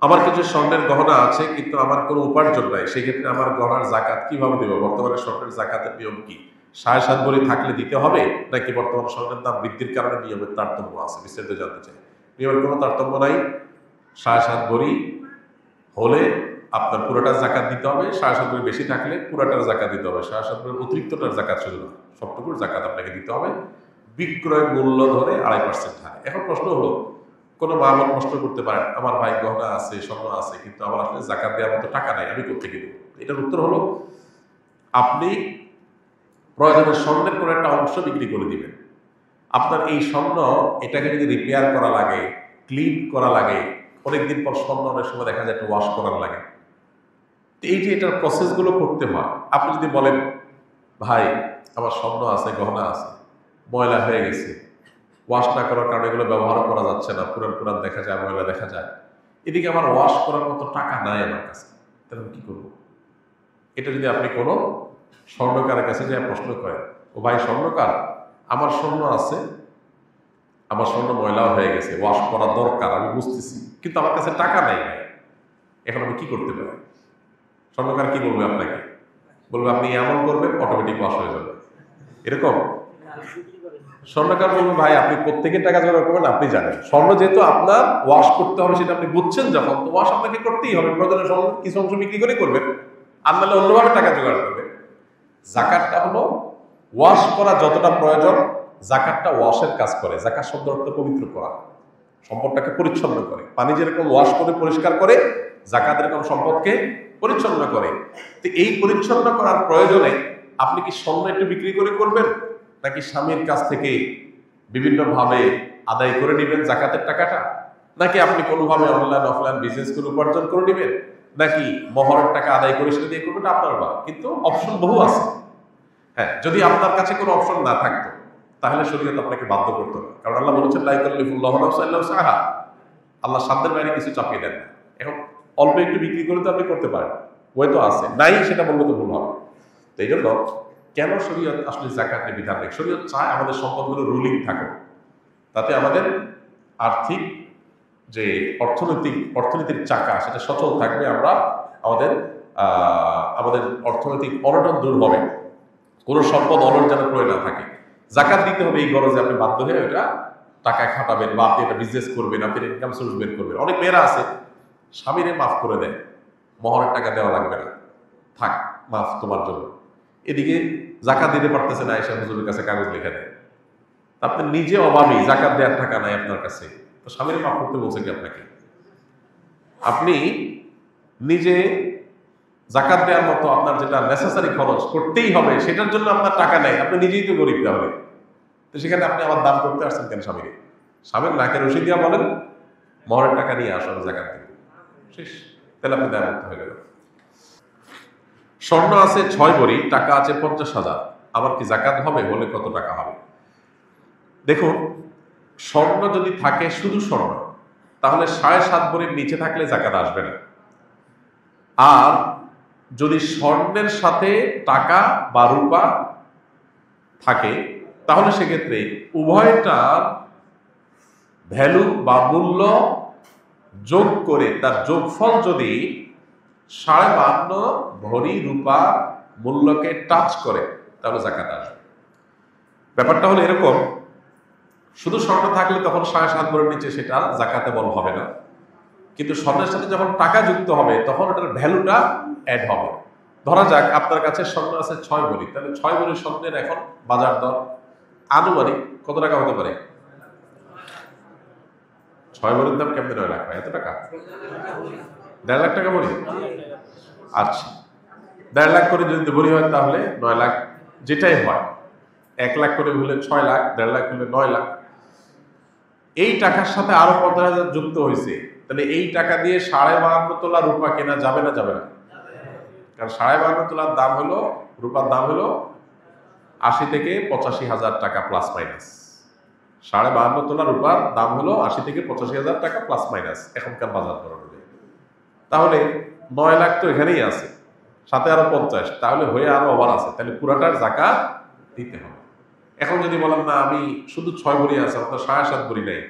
আমার কিছু স্বর্ণের গহনা আছে কিন্তু আমার কোনো উপার্জন নাই, সেক্ষেত্রে আমার গহনার জাকাত কিভাবে দেবো? বর্তমানে স্বর্ণের জাকাতের নিয়ম কি? 7.5 ভরি থাকলে দিতে হবে, নাকি বর্তমান স্বর্ণের দাম বৃদ্ধির কারণে নিয়মের তারতম্য আছে? বিস্তারিত জানতে চাই। নিয়মের কোনো তারতম্য নাই। 7.5 ভরি হলে আপনার পুরোটার জাকাত দিতে হবে, 7.5 ভরি বেশি থাকলে পুরোটার জাকাত দিতে হবে। 7.5 ভরির অতিরিক্তটার জাকাত শুধু না, সবটুকুর জাকাত আপনাকে দিতে হবে, বিক্রয় মূল্য ধরে 2.5% হারে। এখন প্রশ্ন হলো, কোনো মা বোন প্রশ্ন করতে পারেন, আমার ভাই গহনা আছে, স্বর্ণ আছে, কিন্তু আমার আসলে জাকাত দেওয়ার মতো টাকা নাই, আমি কোত্থেকে দেবো? এটার উত্তর হলো, আপনি প্রয়োজনে স্বর্ণের কোনো একটা অংশ বিক্রি করে দিবেন। আপনার এই স্বর্ণ, এটাকে যদি রিপেয়ার করা লাগে, ক্লিন করা লাগে, অনেকদিন পর স্বর্ণ অনেক সময় দেখা যায় একটু ওয়াশ করার লাগে, এই যে এটার প্রসেসগুলো করতে হয়। আপনি যদি বলেন, ভাই আমার স্বর্ণ আছে, গহনা আছে, ময়লা হয়ে গেছে, ওয়াশ না করার কারণে এগুলো ব্যবহার করা যাচ্ছে না, পুরান পুরান দেখা যায়, ময়লা দেখা যায়, এদিকে আমার ওয়াশ করার মতো টাকা নাই আমার কাছে, তাহলে আমি কি করবো? এটা যদি আপনি কোনো স্বর্ণকারের কাছে যে প্রশ্ন করেন, ও ভাই স্বর্ণকার, আমার স্বর্ণ আছে, আমার স্বর্ণ ময়লাও হয়ে গেছে, ওয়াশ করা দরকার, আমি বুঝতেছি, কিন্তু আমার কাছে টাকা নাই ভাই, এখন আমি কি করতে পারি? স্বর্ণকার কি বলবে আপনাকে? বলবে আপনি এমন করবেন অটোমেটিক ওয়াশ হয়ে যাবে, এরকম। স্বর্ণকার বলবে, ভাই আপনি প্রত্যেকের টাকা জোগাড় করবেন, আপনি জানেন স্বর্ণ যেহেতু আপনার ওয়াশ করতে হবে, সেটা আপনি বুঝছেন যখন, তো ওয়াশ আপনাকে করতেই হবে, প্রয়োজনে স্বর্ণ কিছু অংশ বিক্রি করে করবেন, আর নাহলে অন্যভাবে টাকা জোগাড় করবেন। জাকাতটা হলো ওয়াশ করা যতটা প্রয়োজন, জাকাতটা ওয়াশের কাজ করে। জাকাত শব্দ অর্থ পবিত্র করা, সম্পদটাকে পরিচ্ছন্ন করে। পানি যেরকম ওয়াশ করে পরিষ্কার করে, জাকাত এরকম সম্পদকে পরিচ্ছন্ন করে। তো এই পরিচ্ছন্ন করার প্রয়োজনে আপনি কি স্বর্ণ একটু বিক্রি করে করবেন, নাকি স্বামীর কাছ থেকে বিভিন্নভাবে আদায় করে নেবেন জাকাতের টাকাটা, নাকি আপনি কোনোভাবে অনলাইন অফলাইন বিজনেস করে উপার্জন করে নেবেন, নাকি মহরের টাকা আদায় করে সেটা দিয়ে করবেন, আপনার বা। কিন্তু অপশন বহু আছে। হ্যাঁ, যদি আপনার কাছে কোনো অপশন না থাকতো, তাহলে শরীয়ত আপনাকে বাধ্য করতো না, কারণ আল্লাহ বলেছেন লা ইউকাল্লিফুল্লাহু নাফসান ইল্লা উসআহা। আল্লাহ সাধ্যের বাইরে কিছু চাপিয়ে দেন না। এখন অল্প একটু বিক্রি করে তো আপনি করতে পারেন, ওই তো আছে, নাই সেটা বললে তো ভুল হবে। তো এই জন্য কেন শরীয়ত আসলে জাকাতের বিধান নেই? শরীয়ত চায় আমাদের সম্পদগুলো রুলিং থাকুক, তাতে আমাদের আর্থিক যে অর্থনীতির চাকা, সেটা সচল থাকবে। আমরা আমাদের আমাদের অর্থনৈতিক অনটন দূর হবে, কোনো সম্পদ অনট যেন প্রয়োগ না থাকে। জাকাত দিতে হবে এই গরজে আপনি বাধ্য হয়ে ওটা টাকা খাটাবেন, বা আপনি এটা বিজনেস করবেন, আপনি ইনকাম সোর্স বের করবেন। অনেক মেয়েরা আছে স্বামীরে মাফ করে দেয়, মহরের টাকা দেওয়া লাগবে না, থাক মাফ তোমার জন্য। এদিকে জাকাত দিতে পারতেছে না, এসে হুজুরের কাছে কাগজ লিখে দেয়। আপনি নিজে অভাবী, জাকাত দেওয়ার টাকা নাই আপনার কাছে, তো স্বামীর মাফ করতে বলছে কি আপনাকে? আপনি নিজে জাকাত দেওয়ার মতো আপনার যেটা নেসেসারি খরচ করতেই হবে, সেটার জন্য আপনার টাকা নেই, আপনি নিজেই তো গরিব তাহলে। তো সেখানে আপনি আবার দাম করতে আসছেন কেন স্বামীকে? স্বামীর নাকের রশি দিয়া বলেন, মহরের টাকা নিয়ে আসলে জাকাত দেবেন, শেষ। তাহলে আপনি দায় মুক্ত হয়ে গেলেন। স্বর্ণ আছে 6 ভরি, টাকা আছে 50,000, আবার কি জাকাত হবে? বলে কত টাকা হবে? দেখুন, স্বর্ণ যদি থাকে শুধু স্বর্ণ, তাহলে 7.5 ভরির নিচে থাকলে জাকাত আসবে না। আর যদি স্বর্ণের সাথে টাকা বা রূপা থাকে, তাহলে সেক্ষেত্রে উভয়টার ভ্যালু বা মূল্য যোগ করে তার যোগফল যদি 52.5 ভরি রূপা মূল্যকে টাচ করে, তাহলে জাকাত আসবে। ব্যাপারটা হলো এরকম, শুধু স্বর্ণ থাকলে তখন 7.5 ভরির নিচে সেটা জাকাতেবল হবে না, কিন্তু স্বর্ণের সাথে যখন টাকা যুক্ত হবে তখন ওটার ভ্যালুটা অ্যাড হবে। ধরা যাক আপনার কাছে স্বর্ণ আছে 6 ভরি, তাহলে 6 ভরি স্বর্ণের এখন বাজার দর আনুমানিক কত টাকা হতে পারে? 6 ভরির দাম কেমন 9 লাখ হয়? এত টাকা? 1.5 লাখ টাকা ভরি? আচ্ছা, 1.5 লাখ করে যদি ভরি হয় তাহলে 9 লাখ, যেটাই হয় 1 লাখ করে হলে 6 লাখ, 1.5 লাখ হলে 9 লাখ। এই টাকার সাথে আরো 50,000 যুক্ত হয়েছে, তাহলে এই টাকা দিয়ে 52.5 তোলা রূপা কেনা যাবে না যাবে না? কারণ 52.5 তোলার দাম হলো, রূপার দাম হলো 80 থেকে 85,000 টাকা প্লাস মাইনাস। 52.5 তোলা রূপার দাম হলো 80 থেকে 85,000 টাকা প্লাস মাইনাস এখনকার বাজার দর অনুযায়ী। তাহলে 9 লাখ তো এখানেই আছে, সাথে আরো 50, তাহলে হয়ে আরো ওভার আছে, তাহলে পুরাটার জাকাত দিতে হবে। এখন যদি বলেন না আমি শুধু 6 ভরি আছে, আপনার 7.5 ভরি নাই,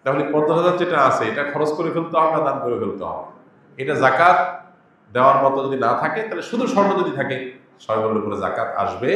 তাহলে 50,000 যেটা আছে এটা খরচ করে ফেলতে হবে না দান করে ফেলতে হবে? এটা জাকাত দেওয়ার মতো যদি না থাকে, তাহলে শুধু স্বর্ণ যদি থাকে স্বর্ণের উপরে জাকাত আসবে